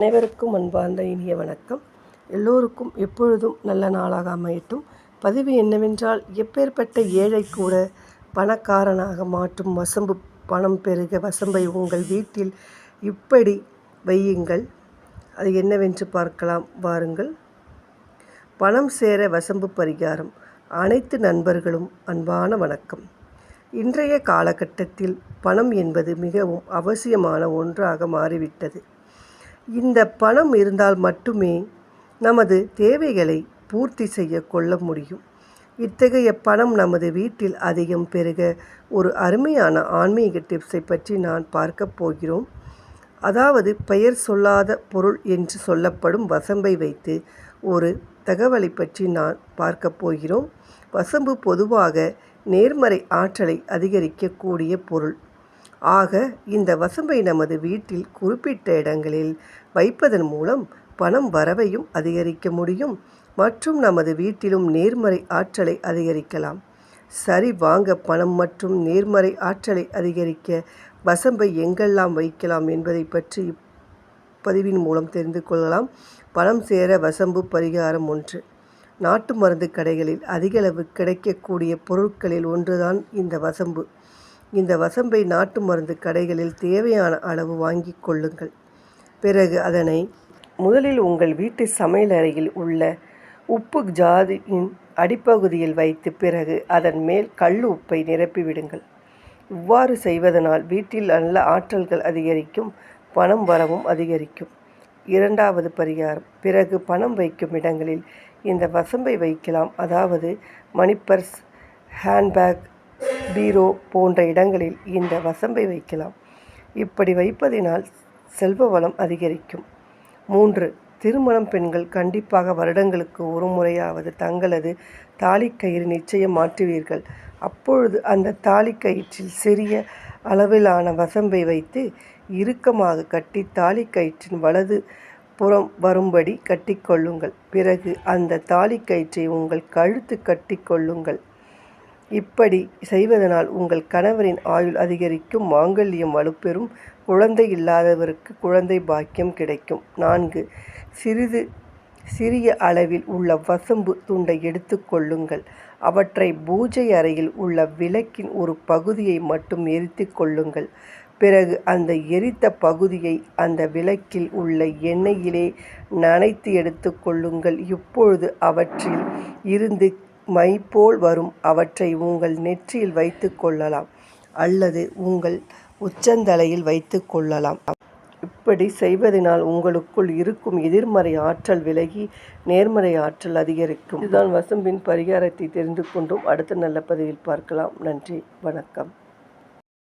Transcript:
அனைவருக்கும் அன்பார்ந்த இனிய வணக்கம். எல்லோருக்கும் எப்பொழுதும் நல்ல நாளாக அமையட்டும். பதிவு என்னவென்றால், எப்பேற்பட்ட ஏழை கூட பணக்காரனாக மாற்றும் வசம்பு. பணம் பெருக வசம்பை உங்கள் வீட்டில் இப்படி வையுங்கள். அது என்னவென்று பார்க்கலாம் வாருங்கள். பணம் சேர வசம்பு பரிகாரம். அனைத்து நண்பர்களும் அன்பான வணக்கம். இன்றைய காலகட்டத்தில் பணம் என்பது மிகவும் அவசியமான ஒன்றாக மாறிவிட்டது. இந்த பணம் இருந்தால் மட்டுமே நமது தேவைகளை பூர்த்தி செய்ய கொள்ள முடியும். இத்தகைய பணம் நமது வீட்டில் அதிகம் பெருக ஒரு அருமையான ஆன்மீக டிப்ஸை பற்றி நான் பார்க்க போகிறோம். அதாவது பெயர் சொல்லாத பொருள் என்று சொல்லப்படும் வசம்பை வைத்து ஒரு தகவலை பற்றி நான் பார்க்க போகிறோம். வசம்பு பொதுவாக நேர்மறை ஆற்றலை அதிகரிக்கக்கூடிய பொருள். ஆக இந்த வசம்பை நமது வீட்டில் குறிப்பிட்ட இடங்களில் வைப்பதன் மூலம் பணம் வரவையும் அதிகரிக்க முடியும் மற்றும் நமது வீட்டிலும் நேர்மறை ஆற்றலை அதிகரிக்கலாம். சரி, வாங்க பணம் மற்றும் நேர்மறை ஆற்றலை அதிகரிக்க வசம்பை எங்கெல்லாம் வைக்கலாம் என்பதை பற்றி பதிவின் மூலம் தெரிந்து கொள்ளலாம். பணம் சேர வசம்பு பரிகாரம் 1. நாட்டு மருந்து கடைகளில் அதிகளவு கிடைக்கக்கூடிய பொருட்களில் ஒன்றுதான் இந்த வசம்பு. இந்த வசம்பை நாட்டு மருந்து கடைகளில் தேவையான அளவு வாங்கி கொள்ளுங்கள். பிறகு அதனை முதலில் உங்கள் வீட்டு சமையலறையில் உள்ள உப்பு ஜாடியின் அடிப்பகுதியில் வைத்து பிறகு அதன் மேல் கல் உப்பை நிரப்பிவிடுங்கள். இவ்வாறு செய்வதனால் வீட்டில் நல்ல ஆற்றல்கள் அதிகரிக்கும், பணம் வரவும் அதிகரிக்கும். 2வது பரிகாரம். பிறகு பணம் வைக்கும் இடங்களில் இந்த வசம்பை வைக்கலாம். அதாவது மணிப்பர்ஸ், ஹேண்ட்பேக், பீரோ போன்ற இடங்களில் இந்த வசம்பை வைக்கலாம். இப்படி வைப்பதினால் செல்வ வளம் அதிகரிக்கும். 3. திருமணம் பெண்கள் கண்டிப்பாக வருடங்களுக்கு ஒரு முறையாவது தங்களது தாலிக்கயிறு நிச்சயம் மாற்றுவீர்கள். அப்பொழுது அந்த தாலிக்கயிற்றில் சிறிய அளவிலான வசம்பை வைத்து இறுக்கமாக கட்டி தாலிக்கயிற்றின் வலது புறம் வரும்படி கட்டிக்கொள்ளுங்கள். பிறகு அந்த தாலிக்கயிற்றை உங்கள் கழுத்து கட்டிக்கொள்ளுங்கள். இப்படி செய்வதனால் உங்கள் கணவரின் ஆயுள் அதிகரிக்கும், மாங்கல்யம் வலுப்பெறும், குழந்தை இல்லாதவருக்கு குழந்தை பாக்கியம் கிடைக்கும். 4. சிறிய அளவில் உள்ள வசம்பு துண்டை எடுத்துக்கொள்ளுங்கள். அவற்றை பூஜை அறையில் உள்ள விளக்கின் ஒரு பகுதியை மட்டும் எரித்து கொள்ளுங்கள். பிறகு அந்த எரித்த பகுதியை அந்த விளக்கில் உள்ள எண்ணெயிலே நனைத்து எடுத்து கொள்ளுங்கள். இப்பொழுது அவற்றில் இருந்து மை போல் வரும். அவற்றை உங்கள் நெற்றியில் வைத்து கொள்ளலாம் அல்லது உங்கள் உச்சந்தலையில் வைத்து கொள்ளலாம். இப்படி செய்வதனால் உங்களுக்குள் இருக்கும் எதிர்மறை ஆற்றல் விலகி நேர்மறை ஆற்றல் அதிகரிக்கும். இதுதான் வசம்பின் பரிகாரத்தை தெரிந்து கொண்டும் அடுத்த நல்ல பதிவில் பார்க்கலாம். நன்றி, வணக்கம்.